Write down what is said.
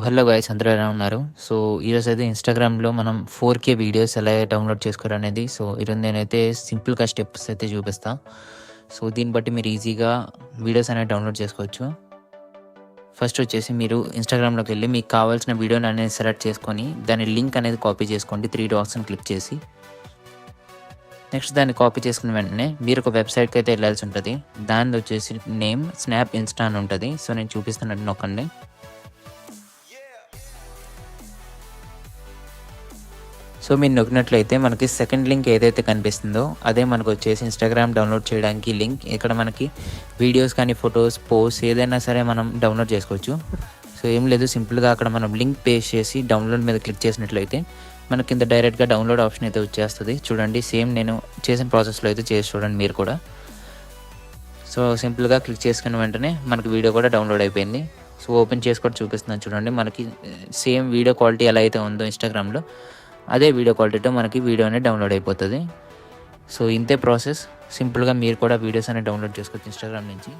Hello guys, అందరూ ఎలా ఉన్నారు? సో ఈరోజైతే ఇన్‌స్టాగ్రామ్‌లో మనం 4K వీడియోస్ ఎలా డౌన్‌లోడ్ చేసుకోవాలనేది ఈరోజు నేనైతే సింపుల్‌గా స్టెప్స్ అయితే చూపిస్తా. దీన్ని బట్టి మీరు ఈజీగా వీడియోస్ అనేవి డౌన్‌లోడ్ చేసుకోవచ్చు. ఫస్ట్ వచ్చేసి మీరు ఇన్‌స్టాగ్రామ్‌లోకెళ్ళి మీకు కావాల్సిన వీడియోని అనేది సెలెక్ట్ చేసుకొని దాని లింక్ అనేది కాపీ చేసుకోండి. 3 డాట్స్‌ని క్లిక్ చేసి. నెక్స్ట్ దాన్ని కాపీ చేసుకున్న వెంటనే మీరు ఒక వెబ్‌సైట్‌కి అయితే వెళ్ళాల్సి ఉంటది. దానిది వచ్చేసి నేమ్ స్నాప్ ఇన్‌స్టా అని ఉంటది. నేను చూపిస్తున్నట్టు నొక్కండి. మీరు నొక్కినట్లయితే మనకి సెకండ్ లింక్ ఏదైతే కనిపిస్తుందో అదే మనకు వచ్చేసి ఇన్‌స్టాగ్రామ్ డౌన్‌లోడ్ చేయడానికి లింక్. ఇక్కడ మనకి వీడియోస్ కానీ, ఫోటోస్, పోస్ట్ ఏదైనా సరే మనం డౌన్‌లోడ్ చేసుకోవచ్చు. ఏం లేదు, సింపుల్‌గా అక్కడ మనం లింక్ పేస్ట్ చేసి డౌన్‌లోడ్ మీద క్లిక్ చేసినట్లయితే మన కింద డైరెక్ట్‌గా డౌన్‌లోడ్ ఆప్షన్ అయితే వచ్చేస్తది. చూడండి, సేమ్ నేను చేసిన ప్రాసెస్‌లో అయితే చేసి చూడండి మీరు కూడా. సింపుల్‌గా క్లిక్ చేసుకున్న వెంటనే మనకి వీడియో కూడా డౌన్‌లోడ్ అయిపోయింది. ఓపెన్ చేసి కూడా చూపిస్తున్నాను చూడండి. మనకి సేమ్ వీడియో క్వాలిటీ ఎలా అయితే ఉందో ఇన్‌స్టాగ్రామ్‌లో అదే వీడియో క్వాలిటీతో మనకి వీడియో అనేది డౌన్‌లోడ్ అయిపోతది. ఇంతే ప్రాసెస్. సింపుల్‌గా మీరు కూడా వీడియోస్ అనేవి డౌన్‌లోడ్ చేసుకోవచ్చు ఇన్‌స్టాగ్రామ్ నుంచి.